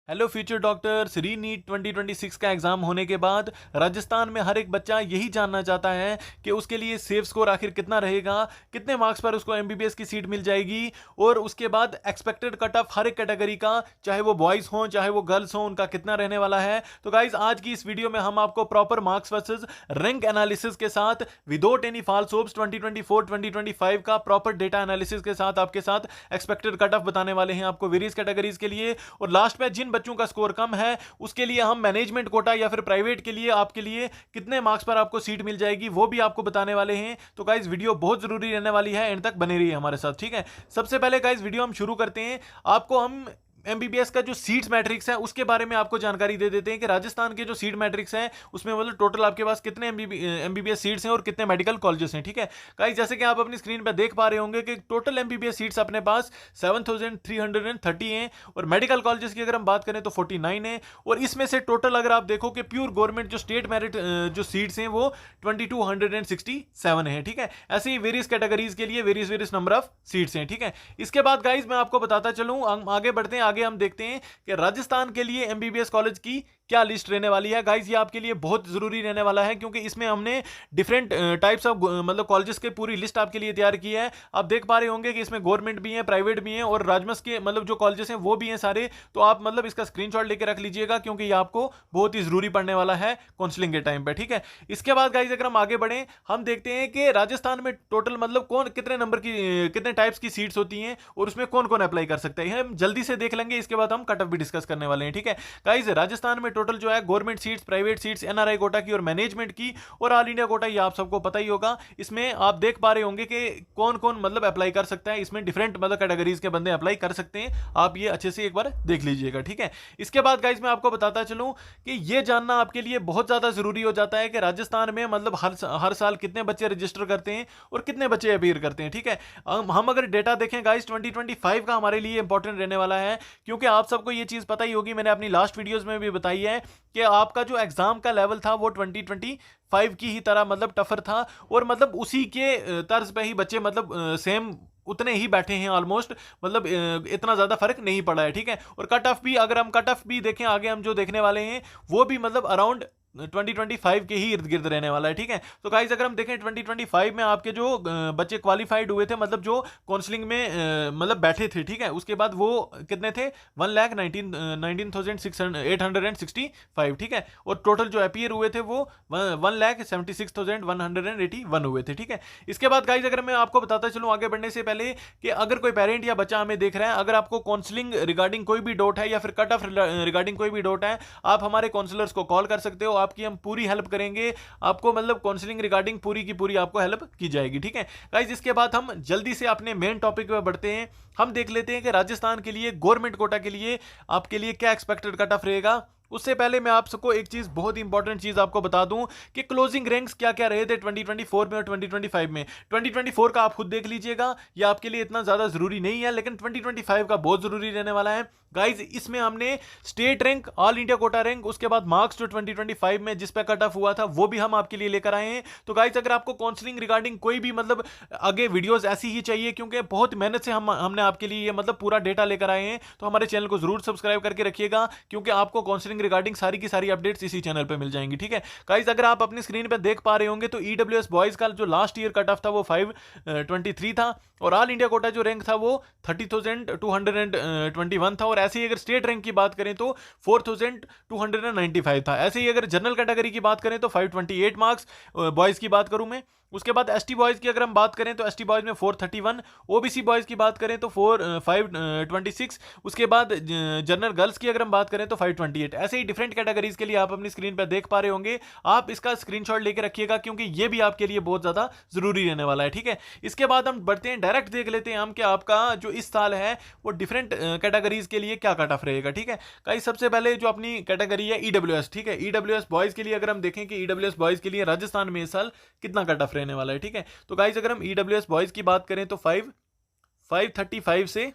Hello future doctor. री NEET 2026 का exam होने के बाद राजस्थान में हर एक बच्चा यही जानना चाहता है कि उसके लिए सेफ स्कोर आखिर कितना रहेगा, कितने मार्क्स पर उसको एमबीबीएस की सीट मिल जाएगी, और उसके बाद एक्सपेक्टेड कट ऑफ हर एक कैटेगरी का, चाहे वो बॉयज हो चाहे वो गर्ल्स हो, उनका कितना रहने वाला है। तो गाइज आज की इस वीडियो में हम आपको proper marks versus rank analysis के साथ विदाउट एनी फॉल्स होप्स 2024-2025 का प्रॉपर डेटा एनालिसिस के साथ आपके साथ एक्सपेक्टेड कट ऑफ बताने वाले हैं आपको वेरियस कैटेगरीज के लिए। और लास्ट में जिन बच्चों का स्कोर कम है उसके लिए हम मैनेजमेंट कोटा या फिर प्राइवेट के लिए आपके लिए कितने मार्क्स पर आपको सीट मिल जाएगी वो भी आपको बताने वाले हैं। तो गाइस वीडियो बहुत जरूरी रहने वाली है, एंड तक बने रहिए हमारे साथ, ठीक है। सबसे पहले गाइस वीडियो हम शुरू करते हैं। आपको हम एमबीबीएस का जो सीट्स मैट्रिक्स है उसके बारे में आपको जानकारी दे देते हैं कि राजस्थान के जो सीट मैट्रिक्स है उसमें मतलब टोटल आपके पास कितने एमबीबीएस सीट्स हैं और कितने मेडिकल कॉलेजेस हैं, ठीक है। गाइस जैसे कि आप अपनी स्क्रीन पर देख पा रहे होंगे कि टोटल एमबीबीएस सीट्स अपने पास 7330 हैं, और मेडिकल कॉलेजेस की अगर हम बात करें तो 49 है। और इसमें से टोटल अगर आप देखो कि प्योर गवर्नमेंट जो स्टेट मेरिट जो सीट्स हैं वो 2267 है, ठीक है। ऐसे ही वेरियस कैटेगरीज के लिए वेरियस नंबर ऑफ सीट्स हैं, ठीक है। इसके बाद गाइस मैं आपको बताता चलूं, हम आगे बढ़ते हैं। आगे हम देखते हैं कि राजस्थान के लिए एमबीबीएस कॉलेज की क्या लिस्ट रहने वाली है। गाइस ये आपके लिए बहुत जरूरी रहने वाला है क्योंकि इसमें हमने डिफरेंट टाइप्स ऑफ मतलब कॉलेजेस की पूरी लिस्ट आपके लिए तैयार की है। आप देख पा रहे होंगे कि इसमें गवर्नमेंट भी है, प्राइवेट भी है, और राजमस के मतलब जो कॉलेजेस हैं वो भी हैं सारे। तो आप मतलब इसका स्क्रीनशॉट लेके रख लीजिएगा क्योंकि ये आपको बहुत ही जरूरी पड़ने वाला है काउंसलिंग के टाइम पे, ठीक है। इसके बाद गाइस अगर हम आगे बढ़े, हम देखते हैं कि राजस्थान में टोटल मतलब कौन कितने नंबर की कितने टाइप्स की सीट्स होती हैं और उसमें कौन कौन अप्लाई कर सकते हैं, हम जल्दी से देख लेंगे। इसके बाद हम कट ऑफ भी डिस्कस करने वाले हैं, ठीक है। गाइस राजस्थान में टोटल जो है government seats, private seats, NRI quota की और मैनेजमेंट की और ऑल इंडिया कोटा, ये आप सबको पता ही होगा। इसमें आप देख पा रहे होंगे कि कौन कौन मतलब अप्लाई कर सकता है। इसमें डिफरेंट मतलब कैटेगरीज के बंदे अप्लाई कर सकते हैं, आप ये अच्छे से एक बार देख लीजिएगा, ठीक है। इसके बाद गाइस मैं आपको बताता चलूं कि ये जानना आपके लिए बहुत ज्यादा जरूरी हो जाता है कि राजस्थान में मतलब हर साल कितने बच्चे रजिस्टर करते हैं और कितने बच्चे अपीयर करते हैं, ठीक है। हम अगर डेटा देखें गाइस 2025 का हमारे लिए इंपॉर्टेंट रहने वाला है क्योंकि आप सबको ये चीज पता ही होगी, मैंने अपनी लास्ट वीडियोस में भी बताई है कि आपका जो एग्जाम का लेवल था वो 2025 की ही तरह मतलब टफर था, और मतलब उसी के तर्ज पे ही बच्चे मतलब सेम उतने ही बैठे हैं ऑलमोस्ट, मतलब इतना ज्यादा फर्क नहीं पड़ा है, ठीक है। और कट ऑफ भी अगर हम कट ऑफ भी देखें आगे हम जो देखने वाले हैं वो भी मतलब अराउंड 2025 के ही इर्द गिर्द रहने वाला है, ठीक है। तो गाइस अगर हम देखें 2025 में आपके जो बच्चे क्वालिफाइड हुए थे, मतलब जो काउंसलिंग में मतलब बैठे थे, ठीक है, उसके बाद वो कितने थे 1,19,865, ठीक है। और टोटल जो अपीयर हुए थे वो 1,76,181 हुए थे, ठीक है। इसके बाद गाइस अगर मैं आपको बताता चलूं आगे बढ़ने से पहले कि अगर कोई पेरेंट या बच्चा हमें देख रहा है, अगर आपको काउंसलिंग रिगार्डिंग कोई भी डाउट है या फिर कट ऑफ रिगार्डिंग कोई भी डाउट है, आप हमारे काउंसलर्स को कॉल कर सकते हो, आपकी हम पूरी हेल्प करेंगे, आपको मतलब काउंसलिंग रिगार्डिंग पूरी की पूरी आपको हेल्प की जाएगी, ठीक है। गाइस इसके बाद हम जल्दी से अपने मेन टॉपिक पे बढ़ते हैं। हम देख लेते हैं कि राजस्थान के लिए गवर्नमेंट कोटा के लिए आपके लिए क्या एक्सपेक्टेड कट ऑफ रहेगा। उससे पहले मैं आप सबको एक चीज, बहुत इंपॉर्टेंट चीज आपको बता दूं कि क्लोजिंग रैंक्स क्या क्या रहे थे 2024 में और 2025 में। 2024 का आप खुद देख लीजिएगा, ये आपके लिए इतना ज्यादा जरूरी नहीं है, लेकिन 2025 का बहुत जरूरी रहने वाला है। गाइज इसमें हमने state rank, all India quota rank, उसके बाद मार्क्स जो 2025 में जिस पे कट ऑफ हुआ था वो भी हम आपके लिए लेकर आए हैं। तो गाइज अगर आपको काउंसलिंग रिगार्डिंग कोई भी मतलब आगे वीडियोस ऐसी ही चाहिए, क्योंकि बहुत मेहनत से हमने आपके लिए ये मतलब पूरा डेटा लेकर आए हैं, तो हमारे चैनल को जरूर सब्सक्राइब करके रखिएगा क्योंकि आपको काउंसलिंग रिगार्डिंग सारी की सारी अपडेट्स इसी चैनल पे मिल जाएंगी, ठीक है। गाइस अगर आप अपनी स्क्रीन पे देख पा रहे होंगे तो ईडब्ल्यूएस बॉयज का जो लास्ट ईयर कट ऑफ था वो 523 था, और ऑल इंडिया कोटा जो रैंक था वो 30,221 था, और ऐसे ही अगर स्टेट रैंक की बात करें तो 4,295 था। ऐसे ही अगर जनरल कैटेगरी की बात करें तो 528 मार्क्स बॉयज की बात करूं मैं। उसके बाद एसटी बॉयज की अगर हम बात करें तो एसटी बॉयज में 431, ओबीसी बॉयज की बात करें तो 526, उसके बाद जनरल गर्ल्स की अगर हम बात करें तो 528। ऐसे ही डिफरेंट कैटेगरीज के लिए आप अपनी स्क्रीन पर देख पा रहे होंगे, आप इसका स्क्रीनशॉट लेके रखिएगा क्योंकि ये भी आपके लिए बहुत ज्यादा जरूरी रहने वाला है, ठीक है। इसके बाद हम बढ़ते हैं, डायरेक्ट देख लेते हैं हम कि आपका जो इस साल है वो डिफरेंट कैटेगरीज के लिए क्या कट ऑफ रहेगा, ठीक है। गाइस सबसे पहले जो अपनी कैटेगरी है ईडब्ल्यूएस, ठीक है। ईडब्ल्यूएस बॉयज के लिए अगर हम देखें कि ईडब्ल्यूएस बॉयज के लिए राजस्थान में इस साल कितना कट ऑफ रहने वाला है, ठीक है। तो गाइस अगर हम ईडब्ल्यूएस बॉयज की बात करें तो 535 से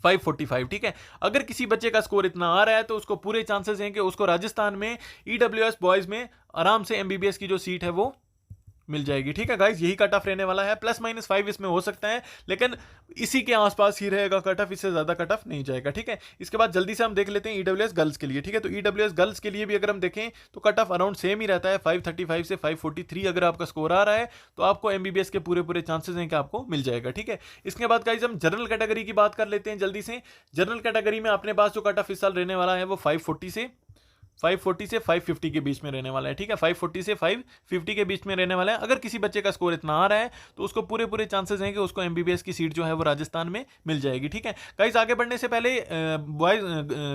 545, ठीक है। अगर किसी बच्चे का स्कोर इतना आ रहा है तो उसको पूरे चांसेस हैं कि उसको राजस्थान में ईडब्ल्यूएस बॉयज में आराम से एमबीबीएस की जो सीट है वो मिल जाएगी। ठीक है गाइज, यही कट ऑफ रहने वाला है, +-5 इसमें हो सकता है, लेकिन इसी के आसपास ही रहेगा कट ऑफ, इससे ज़्यादा कट ऑफ नहीं जाएगा। ठीक है, इसके बाद जल्दी से हम देख लेते हैं ईडब्ल्यूएस गर्ल्स के लिए। ठीक है, तो ईडब्ल्यूएस गर्ल्स के लिए भी अगर हम देखें तो कट ऑफ अराउंड सेम ही रहता है, 535 से 543 अगर आपका स्कोर आ रहा है तो आपको एमबीबीएस के पूरे चांसेस हैं कि आपको मिल जाएगा। ठीक है, इसके बाद गाइज हम जनरल कैटेगरी की बात कर लेते हैं जल्दी से। जनरल कैटेगरी में अपने पास जो कट ऑफ इस साल रहने वाला है वो 540 से 550 के बीच में रहने वाला है। ठीक है, 540 से 550 के बीच में रहने वाला है। अगर किसी बच्चे का स्कोर इतना आ रहा है तो उसको पूरे चांसेस हैं कि उसको एमबीबीएस की सीट जो है वो राजस्थान में मिल जाएगी। ठीक है गाइस, आगे बढ़ने से पहले बॉयज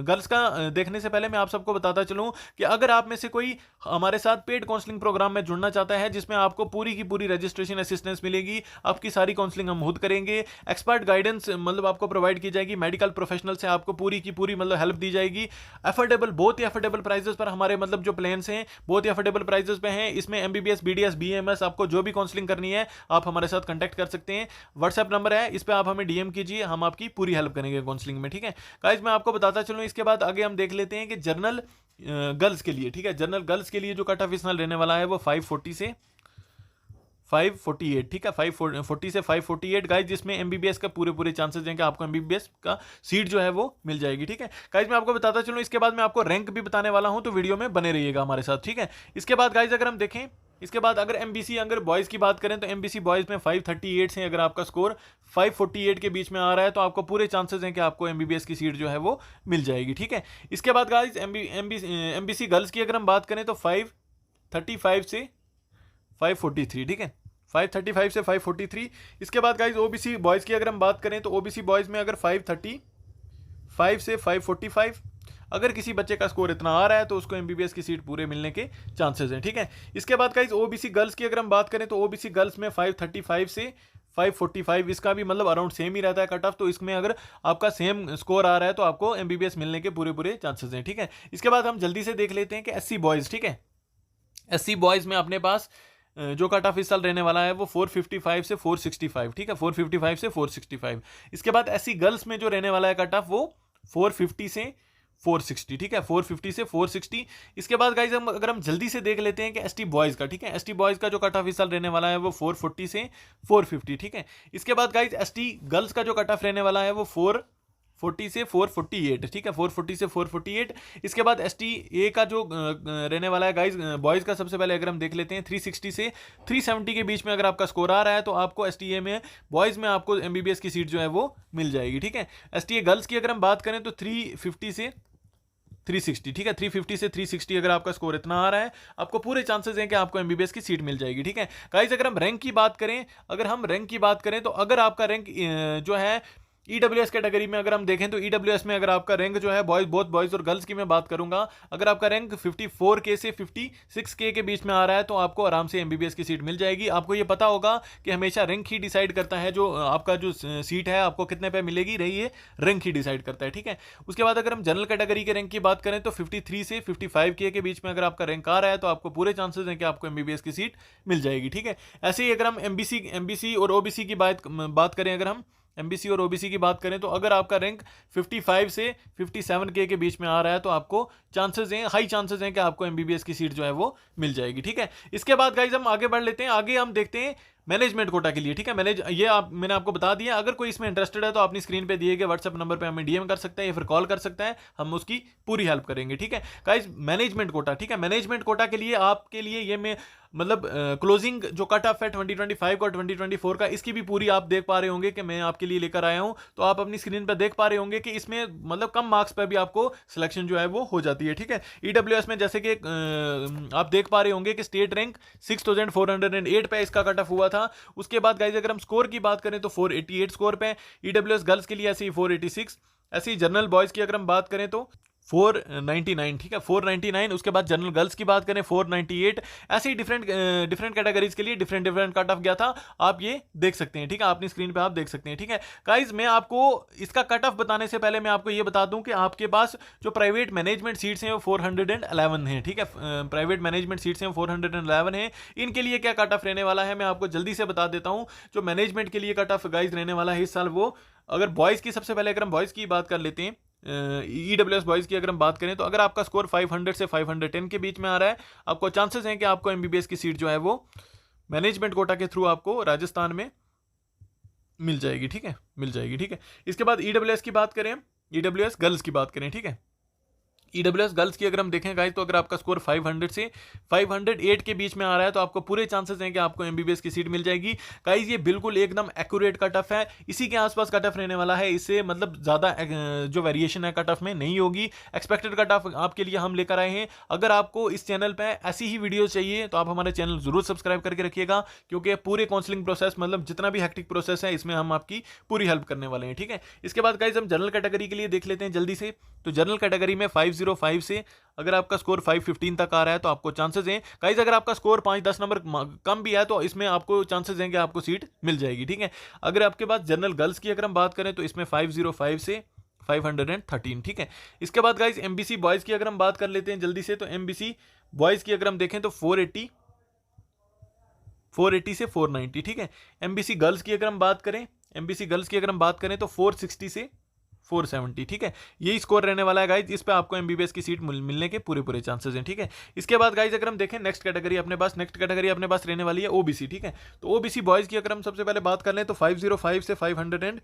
गर्ल्स का देखने से पहले मैं आप सबको बताता चलूँ कि अगर आप में से कोई हमारे साथ पेड काउंसलिंग प्रोग्राम में जुड़ना चाहता है जिसमें आपको पूरी की पूरी रजिस्ट्रेशन असिस्टेंस मिलेगी, आपकी सारी काउंसलिंग हम खुद करेंगे, एक्सपर्ट गाइडेंस मतलब आपको प्रोवाइड की जाएगी, मेडिकल प्रोफेशनल से आपको पूरी की पूरी मतलब हेल्प दी जाएगी, अफोर्डेबल, बहुत ही अफोर्डेबल प्राइसेस पर हमारे मतलब जो प्लान्स हैं बहुत ही अफोर्डेबल प्राइसेस पे हैं। इसमें एमबीबीएस, बीडीएस, बीएमएस आपको जो भी काउंसलिंग करनी है आप हमारे साथ कांटेक्ट कर सकते हैं। व्हाट्सएप नंबर है, इस पे आप हमें डीएम कीजिए, हम आपकी पूरी हेल्प करेंगे काउंसलिंग में। ठीक है गाइस, मैं आपको बताता चलूं, इसके बाद आगे हम देख लेते हैं कि जर्नल गर्ल्स के लिए। ठीक है, जनरल गर्ल्स के लिए जो कट ऑफ इस साल रहने वाला है वो 540 से 548। ठीक है, 540 से 548 गाइज, जिसमें एमबीबीएस का पूरे चांसेस हैं कि आपको एमबीबीएस का सीट जो है वो मिल जाएगी। ठीक है गाइज, मैं आपको बताता चलूं, इसके बाद मैं आपको रैंक भी बताने वाला हूं, तो वीडियो में बने रहिएगा हमारे साथ। ठीक है, इसके बाद गाइज अगर हम देखें, इसके बाद अगर एमबीसी अगर बॉयज़ की बात करें तो एमबीसी बॉयज़ में 538 से अगर आपका स्कोर 548 के बीच में आ रहा है तो आपको पूरे चांसेस हैं कि आपको एमबीबीएस की सीट जो है वो मिल जाएगी। ठीक है, इसके बाद गाइज एमबीसी गर्ल्स की अगर हम बात करें तो 535 से 543। ठीक है, 535 से 543। इसके बाद गाइज ओबीसी बॉयज़ की अगर हम बात करें तो ओबीसी बॉयज़ में अगर 535 से 545, अगर किसी बच्चे का स्कोर इतना आ रहा है तो उसको एमबीबीएस की सीट पूरे मिलने के चांसेस हैं। ठीक है, इसके बाद गाइज ओबीसी गर्ल्स की अगर हम बात करें तो ओबीसी गर्ल्स में 535 से 545, इसका भी मतलब अराउंड सेम ही रहता है कट ऑफ, तो इसमें अगर आपका सेम स्कोर आ रहा है तो आपको एमबीबीएस मिलने के पूरे चांसेस हैं। ठीक है, इसके बाद हम जल्दी से देख लेते हैं कि एससी बॉयज़। ठीक है, एससी बॉयज़ में अपने पास जो कट ऑफ इस साल रहने वाला है वो 455 से 465। ठीक है, 455 से 465। इसके बाद एससी गर्ल्स में जो रहने वाला है कट ऑफ वो 450 से 460। ठीक है, 450 से 460। इसके बाद गाइज हम अगर हम जल्दी से देख लेते हैं कि एसटी बॉयज़ का। ठीक है, एसटी बॉयज़ का जो कट ऑफ इस साल रहने वाला है वो 440 से 450। ठीक है, इसके बाद गाइज एसटी गर्ल्स का जो कट ऑफ रहने वाला है वो 440 से 448। ठीक है, 440 से 448। इसके बाद एसटी ए का जो रहने वाला है गाइज बॉयज़ का, सबसे पहले अगर हम देख लेते हैं 360 से 370 के बीच में अगर आपका स्कोर आ रहा है तो आपको एसटी ए में बॉयज़ में आपको एमबीबीएस की सीट जो है वो मिल जाएगी। ठीक है, एसटी ए गर्ल्स की अगर हम बात करें तो 350 से 360। ठीक है, 350 से 360 अगर आपका स्कोर इतना आ रहा है आपको पूरे चांसेस हैं कि आपको एमबीबीएस की सीट मिल जाएगी। ठीक है गाइज, अगर हम रैंक की बात करें, तो अगर आपका रैंक जो है ईडब्ल्यूएस कैटेगरी में अगर हम देखें तो ईडब्ल्यूएस में अगर आपका रैंक जो है बोथ बॉयज़ और गर्ल्स की मैं बात करूंगा, अगर आपका रैंक 54K से 56K के बीच में आ रहा है तो आपको आराम से एमबीबीएस की सीट मिल जाएगी। आपको ये पता होगा कि हमेशा रैंक ही डिसाइड करता है, जो आपका जो सीट है आपको कितने पे मिलेगी रही है, रैंक ही डिसाइड करता है। ठीक है, उसके बाद अगर हम जनरल कैटेगरी के रैंक की बात करें तो 53 से 55K के बीच में अगर आपका रैंक आ रहा है तो आपको पूरे चांसेस हैं कि आपको एमबीबीएस की सीट मिल जाएगी। ठीक है, ऐसे ही अगर हम एमबीसी और ओबीसी की बात करें, अगर हम एमबीसी और ओबीसी की बात करें तो अगर आपका रैंक 55 से 57K के बीच में आ रहा है तो आपको हाई चांसेस हैं कि आपको एमबीबीएस की सीट जो है वो मिल जाएगी। ठीक है, इसके बाद गाइज हम आगे बढ़ लेते हैं, आगे हम देखते हैं मैनेजमेंट कोटा के लिए। ठीक है, मैंने आपको बता दिया, अगर कोई इसमें इंटरेस्टेड है तो अपनी स्क्रीन पे दिए गए व्हाट्सएप नंबर पे हमें डीएम कर सकता है या फिर कॉल कर सकता है, हम उसकी पूरी हेल्प करेंगे। ठीक है गाइज, मैनेजमेंट कोटा। ठीक है, मैनेजमेंट कोटा के लिए आपके लिए ये मैं मतलब क्लोजिंग जो कट ऑफ है 2025 और 2024 का, इसकी भी पूरी आप देख पा रहे होंगे कि मैं आपके लिए लेकर आया हूं, तो आप अपनी स्क्रीन पर देख पा रहे होंगे कि इसमें मतलब कम मार्क्स पर भी आपको सिलेक्शन जो है वो हो जाती है। ठीक है, ईडब्ल्यूएस में जैसे कि आप देख पा रहे होंगे कि स्टेट रैंक 6408 पे इसका कट ऑफ हुआ था। उसके बाद गाइज अगर हम स्कोर की बात करें तो 488 स्कोर पे, ईडब्ल्यूएस गर्ल्स के लिए ऐसे ही 486, ऐसे ही जनरल बॉयज़ की अगर हम बात करें तो 499। ठीक है, 499। उसके बाद जनरल गर्ल्स की बात करें 498, ऐसे ही डिफरेंट कैटेगरीज के लिए डिफरेंट कट ऑफ गया था, आप ये देख सकते हैं। ठीक है, अपनी स्क्रीन पे आप देख सकते हैं। ठीक है गाइज, मैं आपको इसका कट ऑफ बताने से पहले मैं आपको ये बता दूं कि आपके पास जो प्राइवेट मैनेजमेंट सीट्स हैं वो 411 हैं। ठीक है, प्राइवेट मैनेजमेंट सीट्स हैं 411 हैं। इनके लिए क्या कट ऑफ रहने वाला है मैं आपको जल्दी से बता देता हूँ। जो मैनेजमेंट के लिए कट ऑफ गाइज रहने वाला है इस साल, वो अगर बॉयज़ की सबसे पहले अगर हम बॉयज़ की बात कर लेते हैं, ईडब्ल्यूएस बॉयज़ की अगर हम बात करें तो अगर आपका स्कोर 500 से 510 के बीच में आ रहा है, आपको चांसेस हैं कि आपको एमबीबीएस की सीट जो है वो मैनेजमेंट कोटा के थ्रू आपको राजस्थान में मिल जाएगी, ठीक है, मिल जाएगी, ठीक है। इसके बाद ईडब्ल्यूएस की बात करें, ईडब्ल्यूएस गर्ल्स की बात करें, ठीक है। ईडब्ल्यूएस गर्ल्स की अगर हम देखें गाइस, तो अगर आपका स्कोर 500 से 508 के बीच में आ रहा है तो आपको पूरे चांसेस हैं कि आपको एमबीबीएस की सीट मिल जाएगी। गाइस ये बिल्कुल एकदम एक्यूरेट कट ऑफ है, इसी के आसपास कट ऑफ रहने वाला है, इससे मतलब ज़्यादा जो वेरिएशन है कट ऑफ में नहीं होगी। एक्सपेक्टेड कट ऑफ आपके लिए हम लेकर आए हैं। अगर आपको इस चैनल पर ऐसी ही वीडियो चाहिए तो आप हमारे चैनल जरूर सब्सक्राइब करके रखिएगा, क्योंकि पूरे काउंसलिंग प्रोसेस मतलब जितना भी हेक्टिक प्रोसेस है इसमें हम आपकी पूरी हेल्प करने वाले हैं, ठीक है। इसके बाद गाइस हम जनरल कैटेगरी के लिए देख लेते हैं जल्दी से। तो जनरल कैटेगरी में 505 से अगर आपका स्कोर 515 तक आ रहा है तो आपको चांसेस हैं गाइस, अगर आपका स्कोर 5-10 नंबर कम भी है तो इसमें आपको चांसेस हैं कि आपको सीट मिल जाएगी, ठीक है। अगर आपके पास जनरल गर्ल्स की अगर हम बात करें तो इसमें 505 से 513, ठीक है। इसके बाद गाइस एमबीसी बॉयज की अगर हम बात कर लेते हैं जल्दी से, तो एमबीसी बॉयज की अगर हम देखें तो 480 से 490, ठीक है। एमबीसी गर्ल्स की अगर हम बात करें, एमबीसी गर्ल्स की अगर हम बात करें तो 460 से 470, ठीक है। यही स्कोर रहने वाला है गाइज, इस पे आपको एमबीबीएस की सीट मिलने के पूरे चांसेस हैं, ठीक है। इसके बाद गाइज अगर हम देखें नेक्स्ट कैटेगरी अपने पास रहने वाली है ओबीसी, ठीक है। तो ओबीसी बॉयज की अगर हम सबसे पहले बात कर लें तो 505 से 515,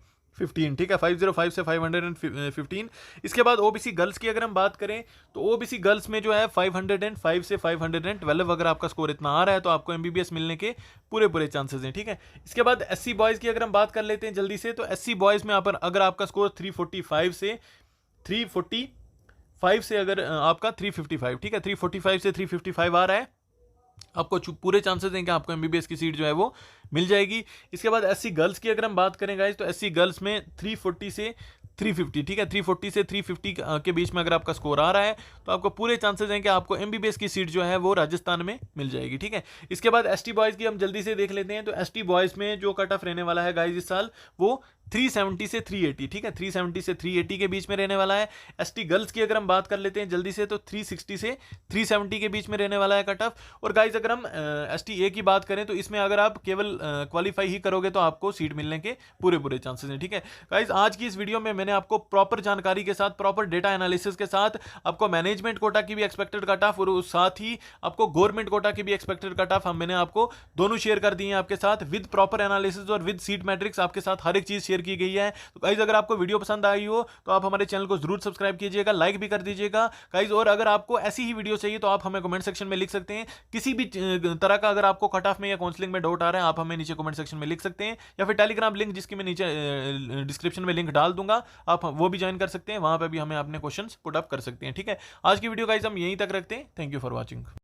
ठीक है, 505 से 515। इसके बाद ओबीसी गर्ल्स की अगर हम बात करें तो ओबीसी गर्ल्स में जो है 505 से 512, अगर आपका स्कोर इतना आ रहा है तो आपको एमबीबीएस मिलने के पूरे चांसेस हैं, ठीक है। इसके बाद एससी बॉयज की अगर हम बात कर लेते हैं जल्दी से, तो एससी बॉयज में अगर आपका स्कोर 345 से अगर आपका 355, ठीक है, 345 से 355 आ रहा है, आपको पूरे चांसेस हैं कि आपको एमबीबीएस की सीट जो है वो मिल जाएगी। इसके बाद एससी गर्ल्स की अगर हम बात करें गाइस, तो एससी गर्ल्स में 340 से 350, ठीक है, 340 से 350 के बीच में अगर आपका स्कोर आ रहा है तो आपको पूरे चांसेस हैं कि आपको एमबीबीएस की सीट जो है वो राजस्थान में मिल जाएगी, ठीक है। इसके बाद एसटी बॉयज की हम जल्दी से देख लेते हैं। तो एसटी बॉयज में जो कट ऑफ रहने वाला है गाइस इस साल वो 370 से 380, ठीक है, 370 से 380 के बीच में रहने वाला है। एसटी गर्ल्स की अगर हम बात कर लेते हैं जल्दी से, तो 360 से 370 के बीच में रहने वाला है कट ऑफ। और गाइज अगर हम एसटी ए की बात करें तो इसमें अगर आप केवल क्वालिफाई ही करोगे तो आपको सीट मिलने के पूरे चांसेस हैं, ठीक है। गाइज आज की इस वीडियो में मैंने आपको प्रॉपर जानकारी के साथ, प्रॉपर डेटा एनालिसिस के साथ आपको मैनेजमेंट कोटा की भी एक्सपेक्टेड कट ऑफ और उस साथ ही आपको गवर्नमेंट कोटा की भी एक्सपेक्टेड कट ऑफ मैंने आपको दोनों शेयर कर दी है आपके साथ, विद प्रॉपर एनालिसिस और विद सीट मैट्रिक्स आपके साथ हर एक चीज शेयर की गई है। तो गाइज अगर आपको वीडियो पसंद आई हो तो आप हमारे चैनल को जरूर सब्सक्राइब कीजिएगा, लाइक भी कर दीजिएगा गाइज। और अगर आपको ऐसी ही वीडियो चाहिए तो आप हमें कमेंट सेक्शन में लिख सकते हैं। किसी भी तरह का अगर आपको कट ऑफ में या काउंसलिंग में डाउट आ रहा है आप हमें नीचे कमेंट सेक्शन में लिख सकते हैं, या फिर टेलीग्राम लिंक जिसकी मैं नीचे डिस्क्रिप्शन में लिंक डाल दूंगा, आप वो भी ज्वाइन कर सकते हैं, वहां पर भी हमें अपने क्वेश्चंस पुट अप कर सकते हैं, ठीक है। आज की वीडियो गाइज हम यहीं तक रखते हैं। Thank you for watching.